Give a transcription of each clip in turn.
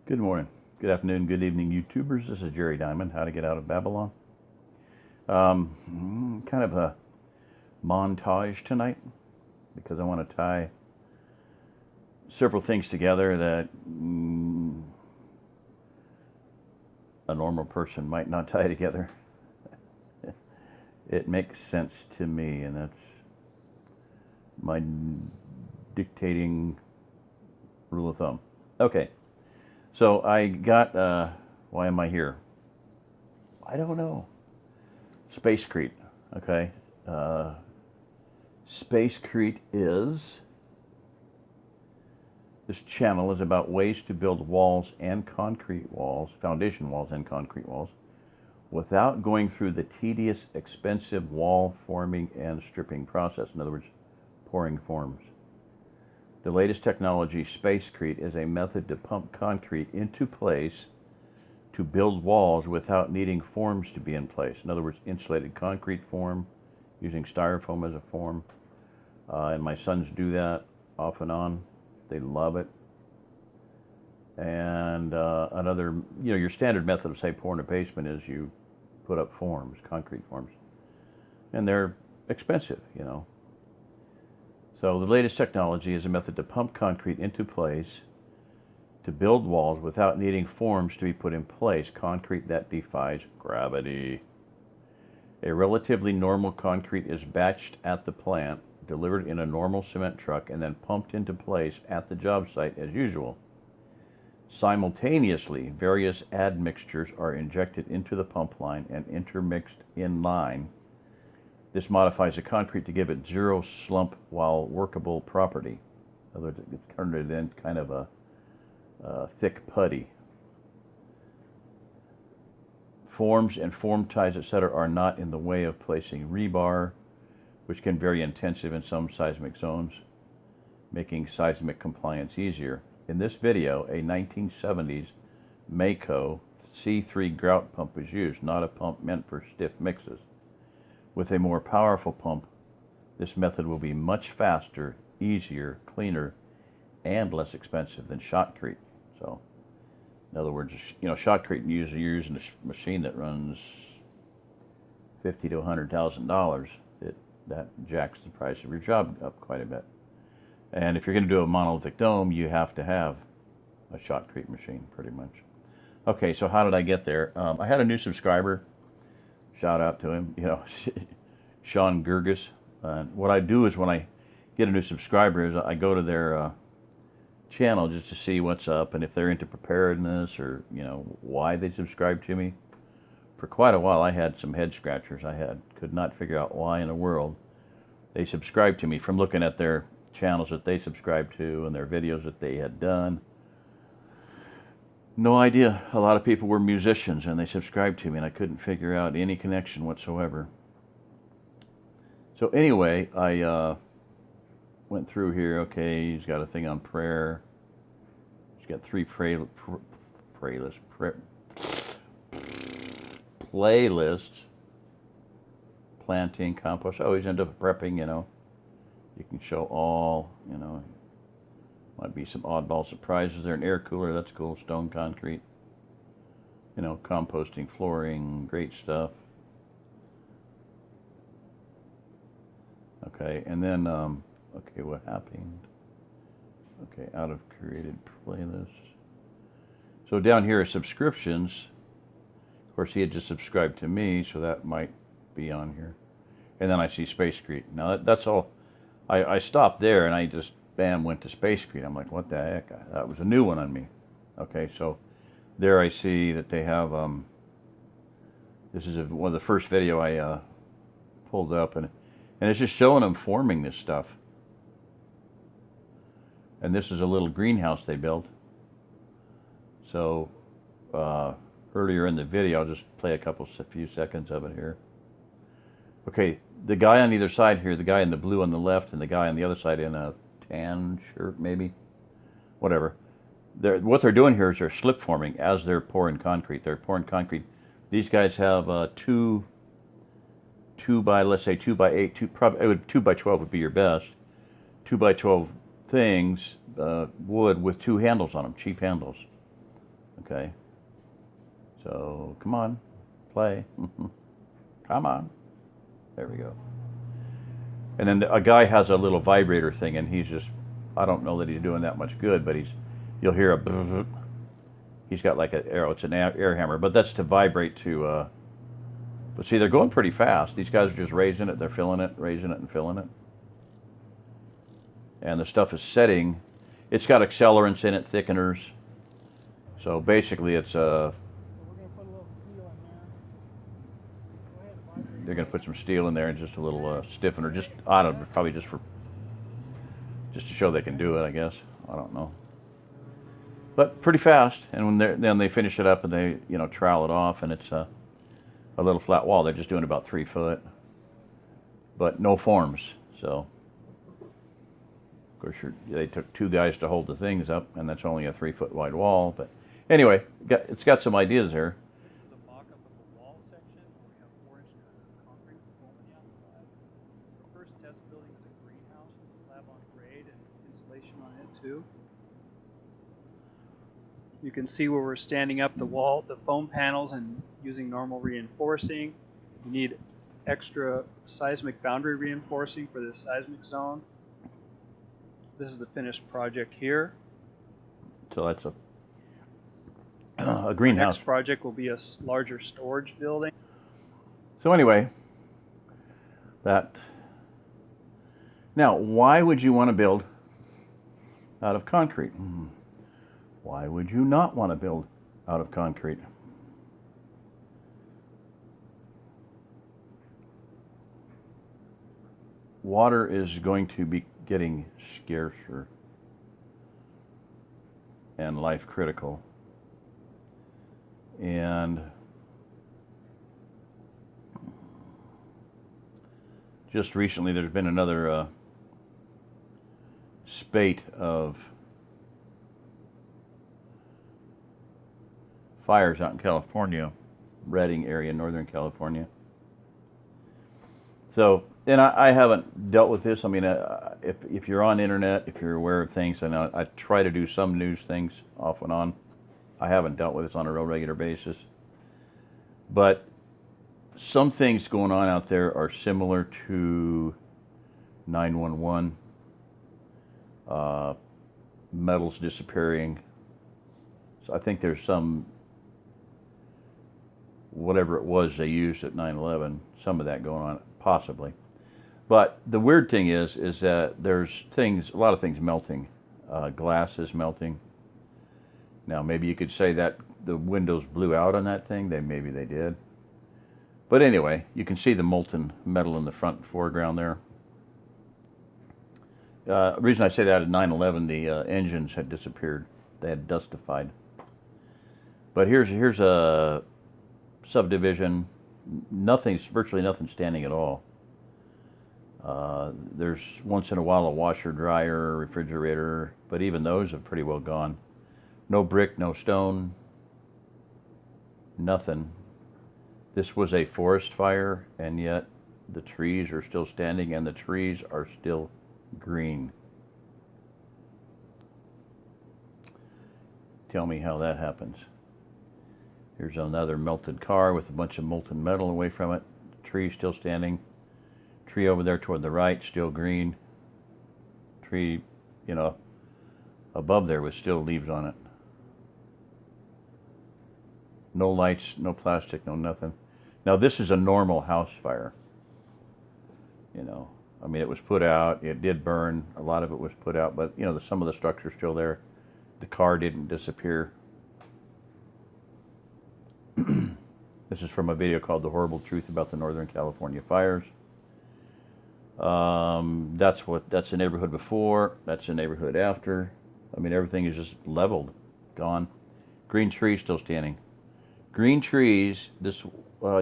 Good morning, good afternoon, good evening, YouTubers. This is Jerry Diamond, How to Get Out of Babylon. Kind of a montage tonight because I want to tie several things together that a normal person might not tie together. It makes sense to me, and that's my dictating rule of thumb. Okay. So I got, why am I here? I don't know. Spacecrete, okay? Spacecrete this channel is about ways to build walls and concrete walls, foundation walls and concrete walls, without going through the tedious, expensive wall forming and stripping process. In other words, pouring forms. The latest technology, Spacecrete, is a method to pump concrete into place to build walls without needing forms to be in place. In other words, insulated concrete form, using styrofoam as a form. And my sons do that off and on. They love it. And another, your standard method of, say, pouring a basement is you put up forms, concrete forms. And they're expensive, So the latest technology is a method to pump concrete into place to build walls without needing forms to be put in place, concrete that defies gravity. A relatively normal concrete is batched at the plant, delivered in a normal cement truck, and then pumped into place at the job site as usual. Simultaneously, various admixtures are injected into the pump line and intermixed in line. This modifies the concrete to give it zero slump while workable property. In other words, it's turned it in kind of a thick putty. Forms and form ties, etc., are not in the way of placing rebar, which can be very intensive in some seismic zones, making seismic compliance easier. In this video, a 1970s Mako C3 grout pump is used, not a pump meant for stiff mixes. With a more powerful pump, this method will be much faster, easier, cleaner, and less expensive than shotcrete. So, in other words, shotcrete you're using a machine that runs $50,000 to $100,000. That jacks the price of your job up quite a bit. And if you're going to do a monolithic dome, you have to have a shotcrete machine, pretty much. Okay, so how did I get there? I had a new subscriber. Shout out to him, Sean Gerges. What I do is when I get a new subscriber is I go to their channel just to see what's up and if they're into preparedness or, why they subscribe to me. For quite a while I had some head scratchers. Could not figure out why in the world they subscribed to me from looking at their channels that they subscribed to and their videos that they had done. No idea. A lot of people were musicians and they subscribed to me and I couldn't figure out any connection whatsoever. So anyway, I went through here. Okay, he's got a thing on prayer. He's got 3 playlists. Planting, compost. Oh, he's into prepping, You can show all, Might be some oddball surprises there. An air cooler, that's cool. Stone concrete. Composting, flooring, great stuff. Okay, and then, okay, what happened? Okay, out of created playlists. So down here are subscriptions. Of course, he had just subscribed to me, so that might be on here. And then I see Spacecrete. Now, that's all. I stopped there, and I just bam, went to Spacecrete. I'm like, what the heck? That was a new one on me. Okay, so there I see that they have, this is one of the first video I pulled up, and it's just showing them forming this stuff. And this is a little greenhouse they built. So earlier in the video, I'll just play a few seconds of it here. Okay, the guy on either side here, the guy in the blue on the left, and the guy on the other side in a tan shirt, maybe, whatever. What they're doing here is they're slip forming as they're pouring concrete. They're pouring concrete. These guys have 2 by, let's say 2 by 8, 2 by 12 would be your best. 2 by 12 things, wood with 2 handles on them, cheap handles. Okay. So, come on, play. Come on. There we go. And then a guy has a little vibrator thing, and he's just, I don't know that he's doing that much good, but you'll hear a, he's got like an arrow, it's an air hammer, but that's to vibrate to, but see, they're going pretty fast. These guys are just raising it, they're filling it, raising it and filling it. And the stuff is setting. It's got accelerants in it, thickeners. So basically it's We're going to put a little steel in there. Go ahead and vibrate. they're going to put some steel in there and just a little stiffener, just, I don't know, probably just to show they can do it, I guess. I don't know. But pretty fast, and when then they finish it up and they, you know, trowel it off, and it's a little flat wall. They're just doing about 3 foot, but no forms. So, of course, they took 2 guys to hold the things up, and that's only a 3 foot wide wall. But anyway, it's got some ideas here. This is a mock-up of the wall section. We have 4-inch concrete foam on the outside. The first test building is a greenhouse with slab on grade and insulation on it too. You can see where we're standing up the wall, the foam panels, and using normal reinforcing. You need extra seismic boundary reinforcing for the seismic zone. This is the finished project here. So that's a greenhouse. Next project will be a larger storage building. So anyway, now, why would you want to build out of concrete? Why would you not want to build out of concrete? Water is going to be getting scarcer and life critical. And just recently there's been another spate of fires out in California, Redding area, Northern California. So, and I haven't dealt with this. I mean, if you're on internet, if you're aware of things, and I try to do some news things off and on, I haven't dealt with this on a real regular basis. But some things going on out there are similar to 911, metals disappearing. So I think there's some, whatever it was they used at 9/11, some of that going on, possibly. But the weird thing is that there's a lot of things melting. Glass is melting. Now, maybe you could say that the windows blew out on that thing. Maybe they did. But anyway, you can see the molten metal in the front foreground there. The reason I say that at 9/11, the engines had disappeared. They had dustified. But here's a subdivision. Virtually nothing standing at all. There's once in a while a washer, dryer, refrigerator, but even those have pretty well gone. No brick, no stone, nothing. This was a forest fire, and yet the trees are still standing, and the trees are still green. Tell me how that happens. Here's another melted car with a bunch of molten metal away from it. Tree still standing. Tree over there toward the right, still green. Tree, above there with still leaves on it. No lights, no plastic, no nothing. Now this is a normal house fire. I mean, it was put out, it did burn, a lot of it was put out, but some of the structure's still there. The car didn't disappear. This is from a video called The Horrible Truth About the Northern California Fires. That's the neighborhood before, that's the neighborhood after. I mean, everything is just leveled, gone. Green trees still standing. Green trees, this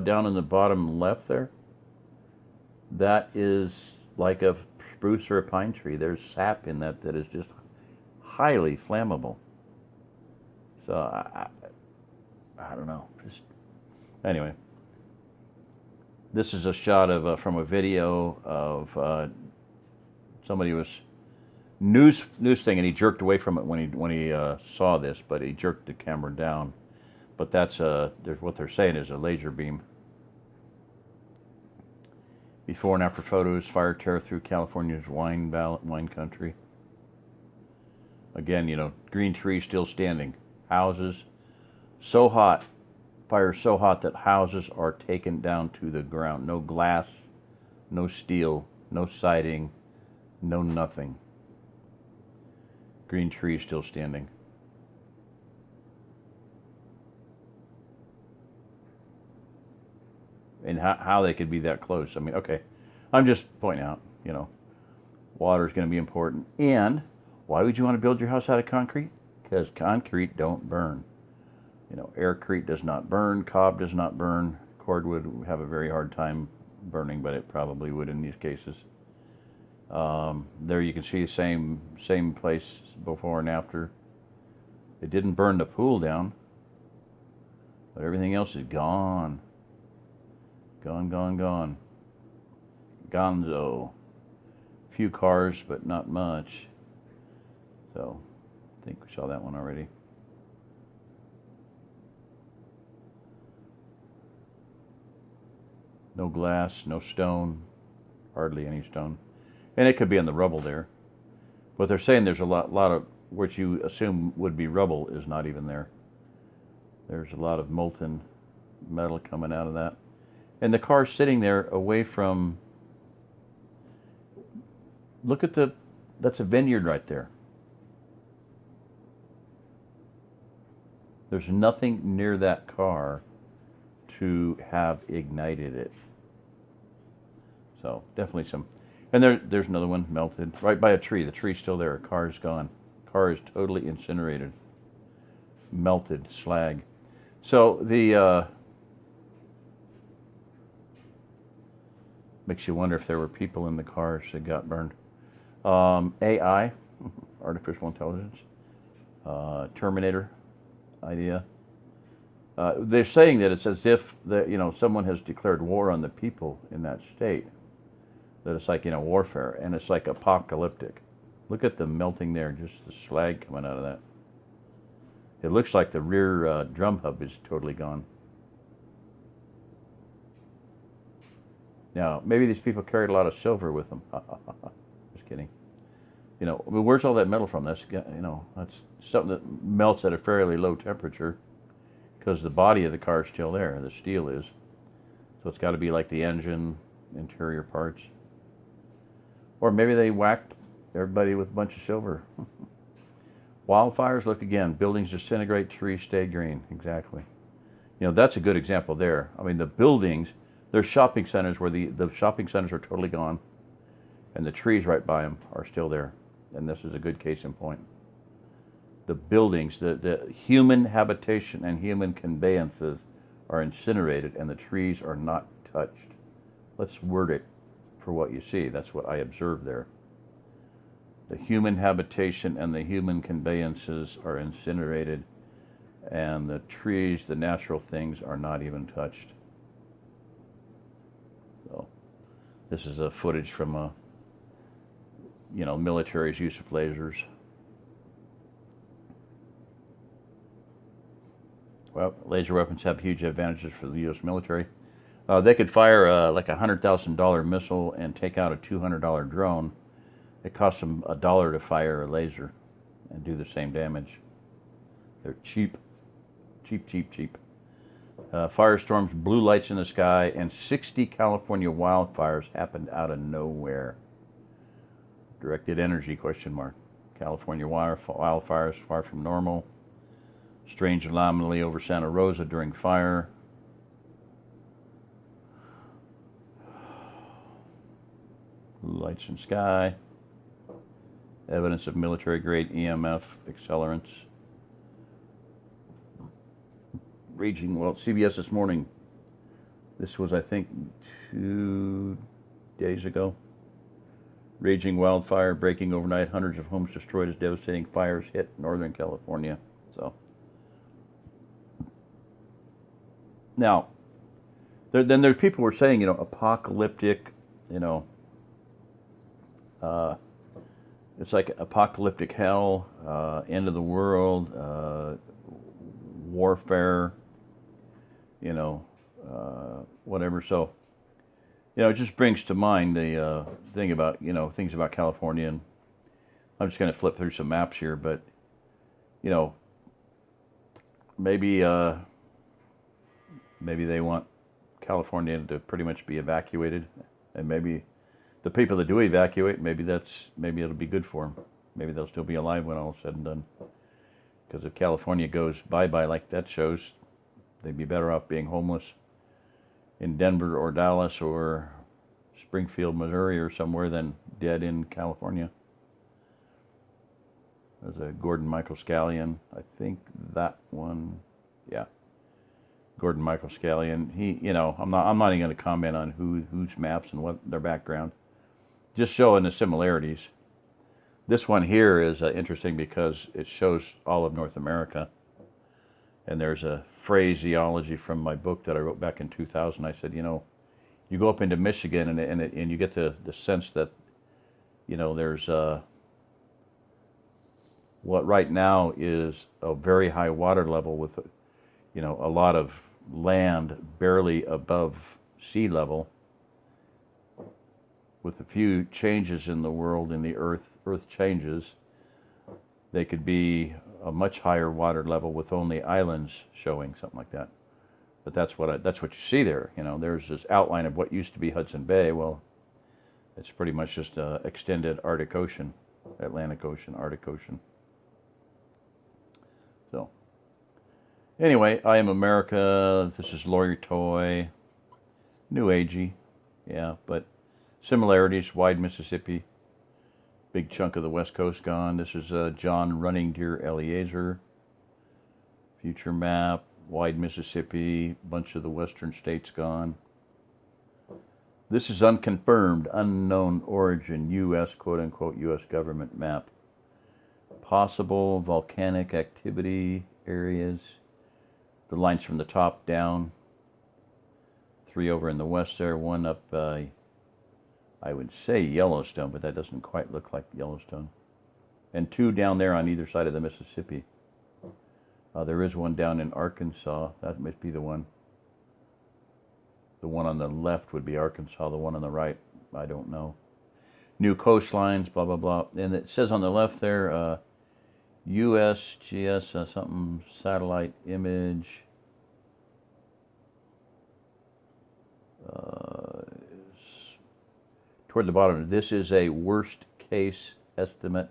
down in the bottom left there, that is like a spruce or a pine tree. There's sap in that is just highly flammable. So I don't know. Anyway, this is a shot of from a video of somebody was news thing, and he jerked away from it when he saw this, but he jerked the camera down. But that's there's what they're saying is a laser beam. Before and after photos, fire tear through California's wine country. Again, green trees still standing. Houses so hot, fire so hot that houses are taken down to the ground. No glass, no steel, no siding, no nothing. Green trees still standing. And how they could be that close. I mean, okay, I'm just pointing out, water is going to be important. And why would you want to build your house out of concrete? Because concrete don't burn. Aircrete does not burn, cob does not burn. Cordwood would have a very hard time burning, but it probably would in these cases. There you can see the same place before and after. It didn't burn the pool down, but everything else is gone. Gone. Gonzo. Few cars, but not much. So, I think we saw that one already. No glass, no stone, hardly any stone. And it could be in the rubble there. But they're saying there's a lot of, what you assume would be rubble is not even there. There's a lot of molten metal coming out of that. And the car's sitting there away from, look at that's a vineyard right there. There's nothing near that car to have ignited it. So definitely some, and there's another one melted right by a tree. The tree's still there. A car's gone. Car is totally incinerated, melted slag. So the makes you wonder if there were people in the cars that got burned. AI, artificial intelligence, Terminator idea. They're saying that it's as if someone has declared war on the people in that state. That it's like warfare, and it's like apocalyptic. Look at the melting there, just the slag coming out of that. It looks like the rear drum hub is totally gone. Now, maybe these people carried a lot of silver with them. Just kidding. Where's all that metal from? That's something that melts at a fairly low temperature, because the body of the car is still there. The steel is. So it's got to be like the engine, interior parts. Or maybe they whacked everybody with a bunch of silver. Wildfires, look again. Buildings disintegrate, trees stay green. Exactly. That's a good example there. I mean, the buildings, there's shopping centers where the shopping centers are totally gone, and the trees right by them are still there. And this is a good case in point. The buildings, the human habitation and human conveyances are incinerated, and the trees are not touched. Let's word it for what you see. That's what I observed there. The human habitation and the human conveyances are incinerated, and the trees, the natural things, are not even touched. So, this is a footage from military's use of lasers. Well, laser weapons have huge advantages for the U.S. military. They could fire like a $100,000 missile and take out a $200 drone. It costs them $1 to fire a laser and do the same damage. They're cheap. Firestorms, blue lights in the sky, and 60 California wildfires happened out of nowhere. Directed energy, ? California wildfires far from normal. Strange anomaly over Santa Rosa during fire. Blue lights in sky. Evidence of military-grade EMF accelerants. Raging, CBS this morning. This was, I think, 2 days ago. Raging wildfire breaking overnight. Hundreds of homes destroyed as devastating fires hit Northern California. So, now, then there's people who are saying, apocalyptic, It's like apocalyptic hell, end of the world, warfare, whatever. So, it just brings to mind the thing about, things about California. And I'm just going to flip through some maps here, but, maybe they want California to pretty much be evacuated, and maybe the people that do evacuate, maybe it'll be good for them. Maybe they'll still be alive when all is said and done. Because if California goes bye-bye like that shows, they'd be better off being homeless in Denver or Dallas or Springfield, Missouri or somewhere than dead in California. There's a Gordon Michael Scallion. I think that one, yeah. Gordon Michael Scallion. He, I'm not even going to comment on whose maps and what their background. Just showing the similarities. This one here is interesting because it shows all of North America. And there's a phraseology from my book that I wrote back in 2000. I said, you go up into Michigan and you get the sense that, there's what right now is a very high water level with, a lot of land barely above sea level. With a few changes in the world, in the earth changes, they could be a much higher water level with only islands showing, something like that. But that's what you see there. There's this outline of what used to be Hudson Bay. Well, it's pretty much just extended Arctic Ocean, Atlantic Ocean, Arctic Ocean. So, anyway, I Am America. This is Lawyer Toy. New agey, yeah, but similarities. Wide Mississippi. Big chunk of the West Coast gone. This is John Running Deer Eliezer. Future map. Wide Mississippi. Bunch of the western states gone. This is unconfirmed, unknown origin, U.S., quote-unquote, U.S. government map. Possible volcanic activity areas. The lines from the top down. 3 over in the west there, 1 up, I would say Yellowstone, but that doesn't quite look like Yellowstone. And 2 down there on either side of the Mississippi. There is 1 down in Arkansas. That must be the one. The one on the left would be Arkansas. The one on the right, I don't know. New coastlines, blah, blah, blah. And it says on the left there, USGS, something, satellite image. Toward the bottom, this is a worst case estimate.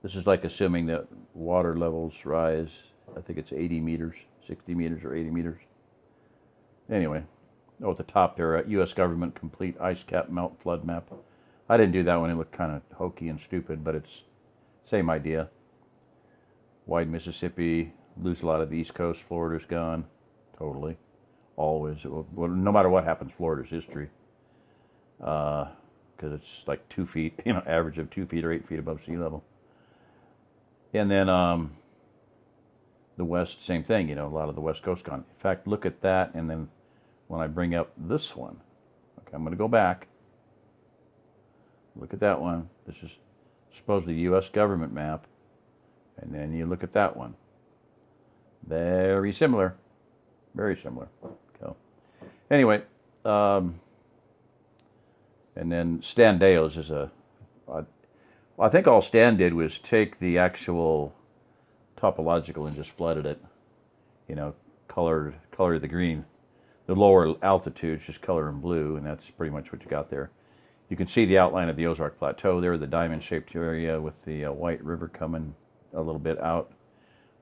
This is like assuming that water levels rise, I think it's 80 meters, 60 meters or 80 meters. Anyway, at the top there, U.S. government complete ice cap melt flood map. I didn't do that one, it looked kind of hokey and stupid, but it's same idea. Wide Mississippi, lose a lot of the East Coast, Florida's gone, totally. Always, well, no matter what happens, Florida's history. Because it's like 2 feet, average of 2 feet or 8 feet above sea level. And then the West, same thing, a lot of the West Coast gone. In fact, look at that, and then when I bring up this one, okay, I'm going to go back. Look at that one. This is supposedly the U.S. government map. And then you look at that one. Very similar. Very similar. So, anyway, and then Stan Deo's is I think all Stan did was take the actual topological and just flooded it, colored the green. The lower altitudes just color in blue, and that's pretty much what you got there. You can see the outline of the Ozark Plateau there, the diamond-shaped area with the White River coming a little bit out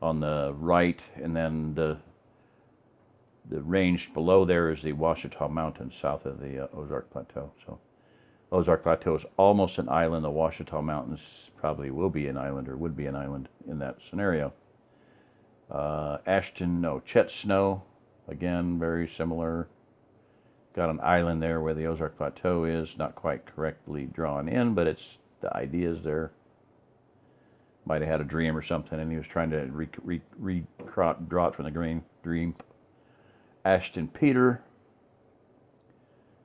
on the right, and then the range below there is the Ouachita Mountains south of the Ozark Plateau. So Ozark Plateau is almost an island. The Ouachita Mountains probably will be an island or would be an island in that scenario. Chet Snow, again, very similar. Got an island there where the Ozark Plateau is, not quite correctly drawn in, but the idea is there. Might have had a dream or something, and he was trying to draw it from the dream. Ashton Peter.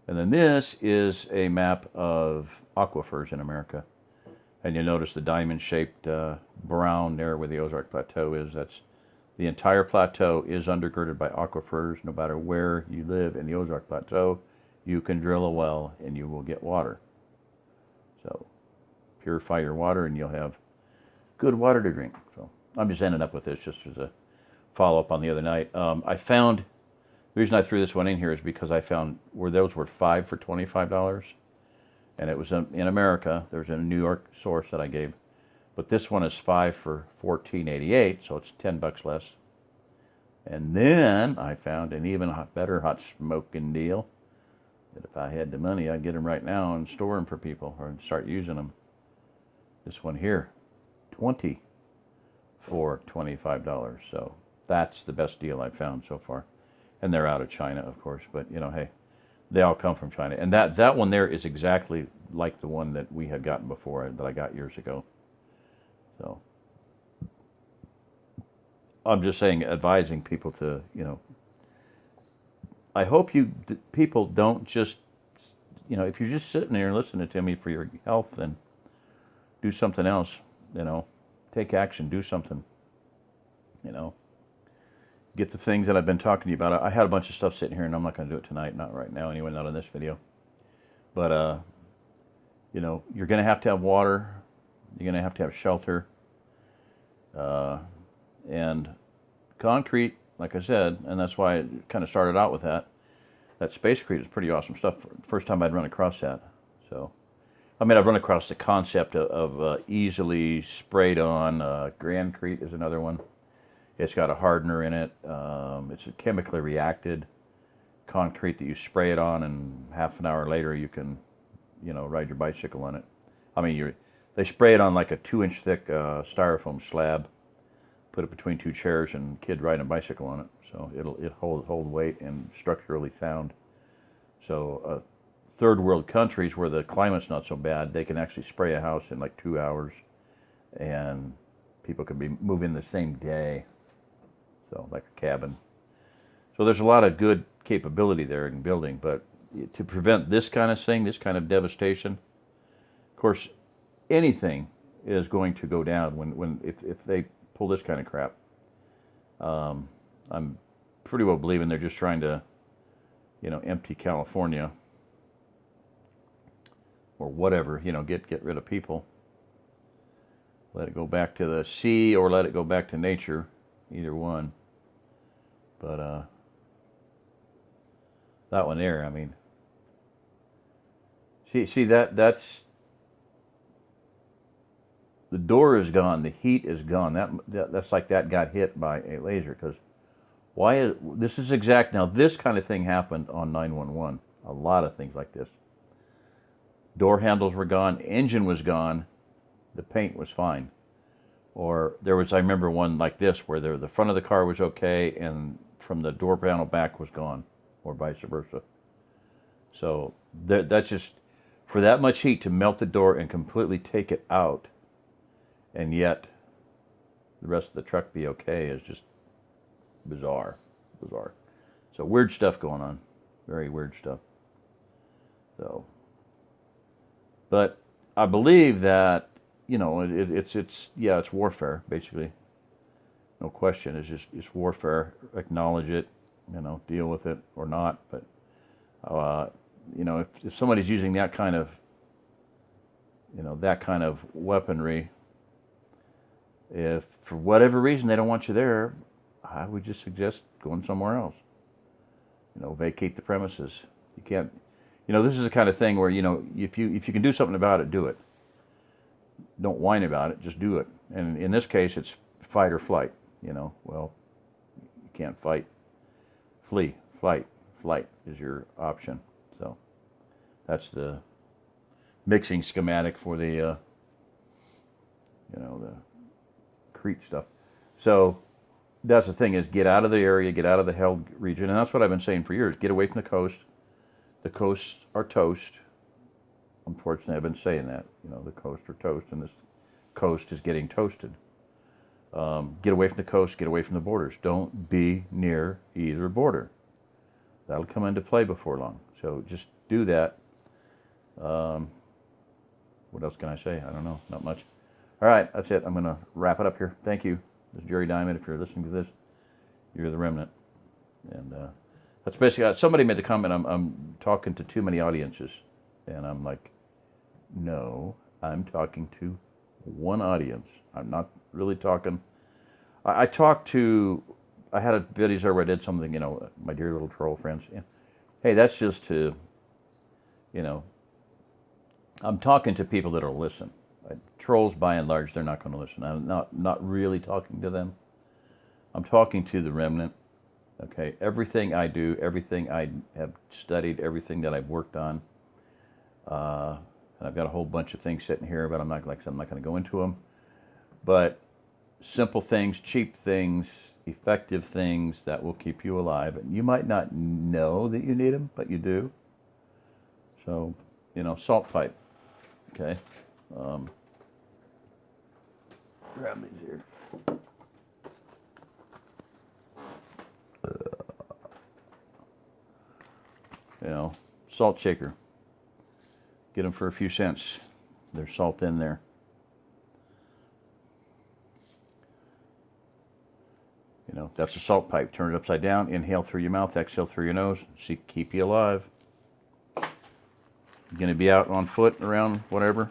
And then this is a map of aquifers in America. And you'll notice the diamond-shaped brown there where the Ozark Plateau is. That's the entire plateau is undergirded by aquifers. No matter where you live in the Ozark Plateau, you can drill a well and you will get water. So purify your water and you'll have good water to drink. So I'm just ending up with this just as a follow-up on the other night. I found, the reason I threw this one in here is because I found where those were 5 for $25. And it was in America. There's a New York source that I gave. But this one is 5 for $14.88, so it's $10 less. And then I found an even better hot smoking deal. That if I had the money, I'd get them right now and store them for people or start using them. This one here, 20 for $25. So that's the best deal I've found so far. And they're out of China, of course. But, you know, hey, they all come from China. And that one there is exactly like the one that we had gotten before, that I got years ago. So I'm just saying, advising people to, you know, I hope people don't just, you know, if you're just sitting there and listening to me for your health, then do something else, you know, take action, do something, you know, get the things that I've been talking to you about. I had a bunch of stuff sitting here, and I'm not going to do it tonight, not right now anyway, not in this video. But, you know, you're going to have water, you're going to have shelter, and concrete, like I said, and that's why it kind of started out with that. That Spacecrete is pretty awesome stuff. First time I'd run across that. So, I mean, I've run across the concept of easily sprayed on. Grandcrete is another one. It's got a hardener in it. It's a chemically reacted concrete that you spray it on, and half an hour later you can, you know, ride your bicycle on it. I mean, they spray it on like a 2-inch thick styrofoam slab, put it between two chairs, and kid riding a bicycle on it. So it'll hold weight and structurally sound. So third world countries where the climate's not so bad, they can actually spray a house in like 2 hours, and people can be moving the same day. So like a cabin. So there's a lot of good capability there in building, but to prevent this kind of thing, this kind of devastation, of course, anything is going to go down if they pull this kind of crap. I'm pretty well believing they're just trying to, you know, empty California or whatever, you know, get rid of people. Let it go back to the sea or let it go back to nature, either one. But that one there, I mean, see that's the door is gone, the heat is gone. That's like that got hit by a laser. Because this is exact. Now this kind of thing happened on 911. A lot of things like this. Door handles were gone, engine was gone, the paint was fine. Or there was, I remember one like this where the front of the car was okay and from the door panel back was gone, or vice versa. So that's just, for that much heat to melt the door and completely take it out, and yet the rest of the truck be okay, is just bizarre. So weird stuff going on, very weird stuff. So, but I believe that, you know, it's warfare, basically. No question. It's warfare. Acknowledge it, you know, deal with it or not. But you know, if somebody's using that kind of, you know, that kind of weaponry, if for whatever reason they don't want you there, I would just suggest going somewhere else. You know, vacate the premises. You can't. You know, this is the kind of thing where, you know, if you can do something about it, do it. Don't whine about it, just do it. And in this case, it's fight or flight. You know, well, you can't fight. Flee, flight is your option. So that's the mixing schematic for the, you know, the Crete stuff. So that's the thing, is get out of the area, get out of the held region. And that's what I've been saying for years. Get away from the coast. The coasts are toast. Unfortunately, I've been saying that. You know, the coasts are toast, and this coast is getting toasted. Get away from the coast, get away from the borders. Don't be near either border. That'll come into play before long. So just do that. What else can I say? I don't know. Not much. All right, that's it. I'm going to wrap it up here. Thank you. This is Jerry Diamond. If you're listening to this, you're the remnant. And that's basically, somebody made the comment, I'm talking to too many audiences. And I'm like, no, I'm talking to one audience. I'm not really talking. I talked to, I had a videos there where I did something, you know, my dear little troll friends. Yeah. Hey, that's just to, you know, I'm talking to people that will listen. Trolls, by and large, they're not going to listen. I'm not really talking to them. I'm talking to the remnant. Okay, everything I do, everything I have studied, everything that I've worked on, and I've got a whole bunch of things sitting here, but I'm not going to go into them. But simple things, cheap things, effective things that will keep you alive. And you might not know that you need them, but you do. So, you know, salt pipe. Okay. Grab these here. You know, salt shaker. Get them for a few cents. There's salt in there. You know, that's a salt pipe. Turn it upside down. Inhale through your mouth. Exhale through your nose. See, keep you alive. You're going to be out on foot, around, whatever.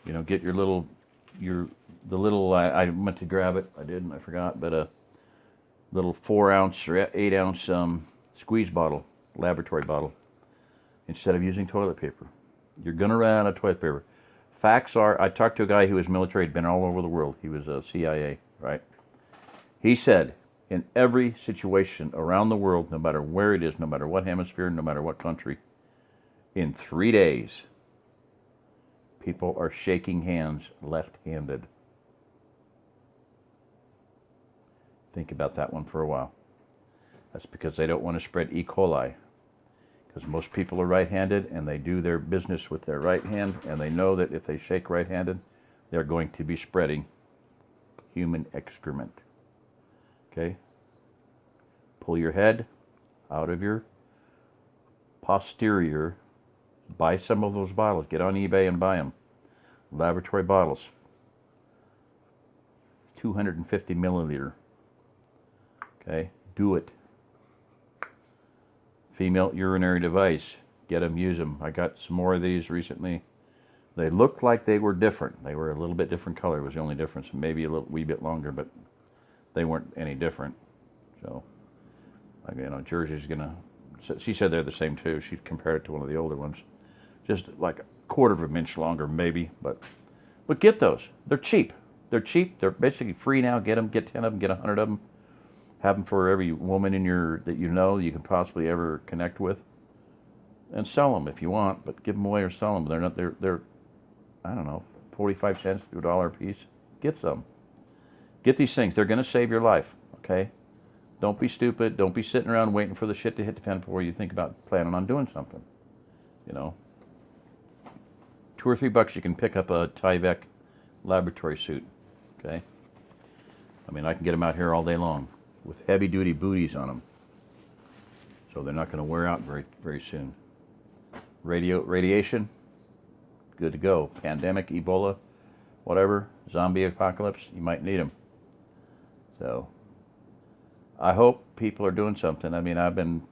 You know, get your little, I meant to grab it. I didn't. I forgot. But a little 4-ounce or 8-ounce squeeze bottle, laboratory bottle, instead of using toilet paper. You're going to run out of toilet paper. Facts are, I talked to a guy who was military, had been all over the world. He was a CIA, right? He said, in every situation around the world, no matter where it is, no matter what hemisphere, no matter what country, in 3 days, people are shaking hands left-handed. Think about that one for a while. That's because they don't want to spread E. coli. Because most people are right-handed, and they do their business with their right hand, and they know that if they shake right-handed, they're going to be spreading human excrement. Okay? Pull your head out of your posterior. Buy some of those bottles. Get on eBay and buy them. Laboratory bottles. 250 milliliter. Okay? Do it. Female urinary device. Get them, use them. I got some more of these recently. They looked like they were different. They were a little bit different color. It was the only difference. Maybe a wee bit longer, but they weren't any different. So, you know, Jersey's gonna. She said they're the same too. She compared it to one of the older ones, just like a quarter of an inch longer, maybe. But get those. They're cheap. They're cheap. They're basically free now. Get them. Get 10 of them. Get 100 of them. Have them for every woman that you know you can possibly ever connect with, and sell them if you want. But give them away or sell them. They're not. They're I don't know, 45 cents to $1 a piece. Get some. Get these things. They're going to save your life. Okay. Don't be stupid. Don't be sitting around waiting for the shit to hit the fan before you think about planning on doing something. You know, $2 or $3 you can pick up a Tyvek laboratory suit. Okay. I mean, I can get them out here all day long with heavy-duty booties on them, so they're not going to wear out very, very soon. Radiation, good to go. Pandemic, Ebola, whatever, zombie apocalypse, you might need them. So, I hope people are doing something. I mean, I've been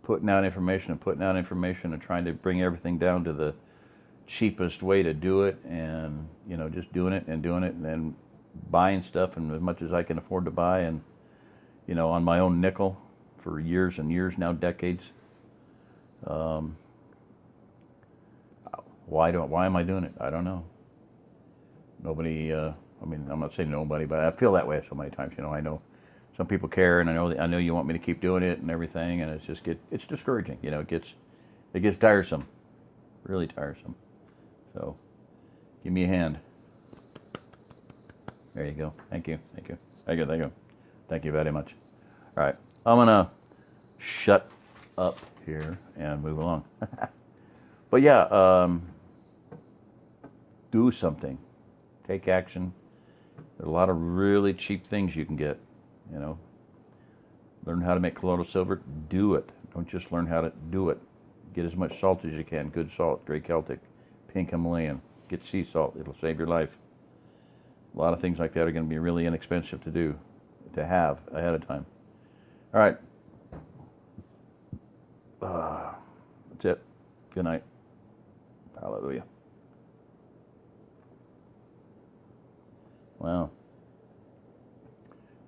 putting out information and trying to bring everything down to the cheapest way to do it, and, you know, just doing it and then buying stuff and as much as I can afford to buy, and, you know, on my own nickel for years and years now, decades. Why am I doing it? I don't know. Nobody, I mean, I'm not saying nobody, but I feel that way so many times. You know, I know some people care, and I know you want me to keep doing it and everything, and it's discouraging. You know, it gets tiresome, really tiresome. So, give me a hand. There you go. Thank you. Thank you very much. All right, I'm gonna shut up here and move along. But yeah, do something. Take action. There's a lot of really cheap things you can get. You know, learn how to make colloidal silver. Do it. Don't just learn how to do it. Get as much salt as you can. Good salt, Grey Celtic. pink Himalayan. Get sea salt. It'll save your life. A lot of things like that are going to be really inexpensive to have ahead of time. All right. That's it. Good night. Hallelujah. Wow.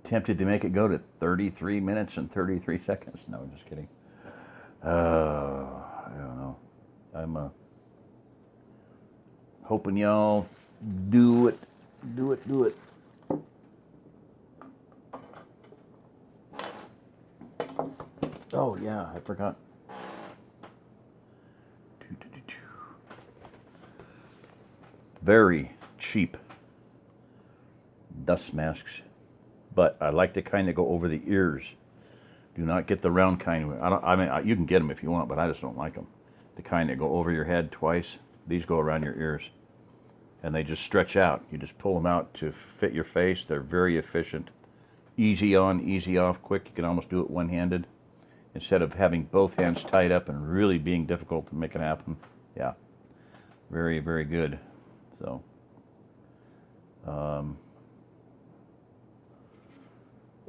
Tempted to make it go to 33 minutes and 33 seconds. No, I'm just kidding. I don't know. I'm hoping y'all do it. Oh, yeah, I forgot. Very cheap dust masks, but I like to kind of go over the ears. Do not get the round kind. I mean, you can get them if you want, but I just don't like them. The kind that go over your head twice. These go around your ears, and they just stretch out. You just pull them out to fit your face. They're very efficient. Easy on, easy off, quick. You can almost do it one-handed instead of having both hands tied up and really being difficult to make it happen. Yeah, very, very good. So,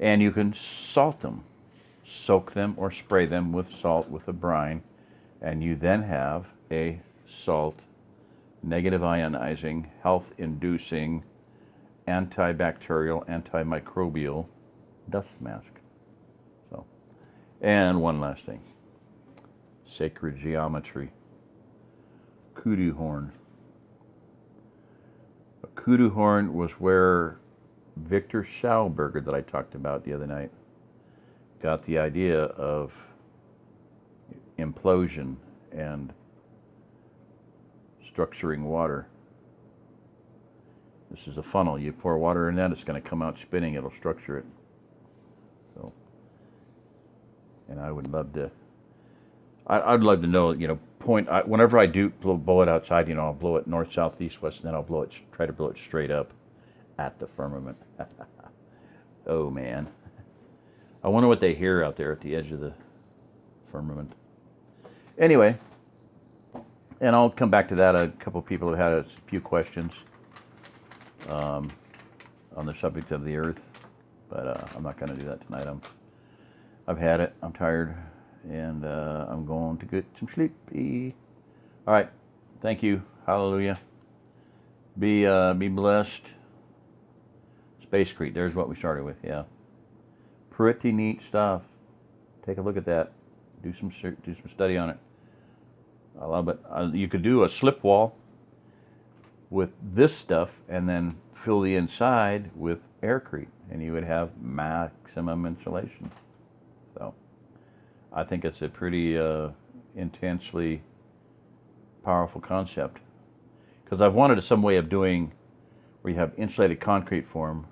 and you can salt them, soak them or spray them with salt with a brine, and you then have a salt, negative ionizing, health-inducing, antibacterial, antimicrobial dust mask. So, and one last thing, sacred geometry, kudu horn. A kudu horn was where Victor Schauberger, that I talked about the other night, got the idea of implosion and structuring water. This is a funnel. You pour water in that, it's going to come out spinning. It'll structure it. So, and I would love to. I'd love to know. Whenever I do blow it outside, I'll blow it north, south, east, west, and then I'll try to blow it straight up at the firmament. Oh man, I wonder what they hear out there at the edge of the firmament. Anyway, and I'll come back to that. A couple of people have had a few questions on the subject of the earth, but I'm not going to do that tonight. I've had it. I'm tired, and I'm going to get some sleepy. All right. Thank you. Hallelujah. Be blessed. Space Crete. There's what we started with. Yeah. Pretty neat stuff. Take a look at that. Do some study on it. I love it. You could do a slip wall with this stuff and then fill the inside with aircrete, and you would have maximum insulation. So I think it's a pretty intensely powerful concept, because I've wanted some way of doing where you have insulated concrete form,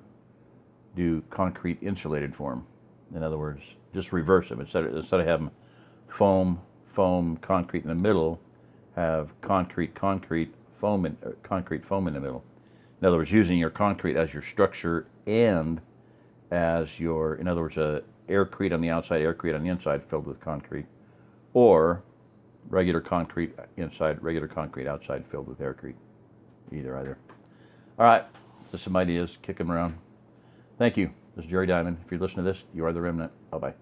do concrete insulated form. In other words, just reverse them. Instead of having foam, concrete in the middle, have concrete, foam in the middle. In other words, using your concrete as your structure and as your, in other words, aircrete on the outside, aircrete on the inside filled with concrete, or regular concrete inside, regular concrete outside filled with aircrete. Either. All right, just some ideas, kick them around. Thank you. This is Jerry Diamond. If you're listening to this, you are the Remnant. Bye-bye.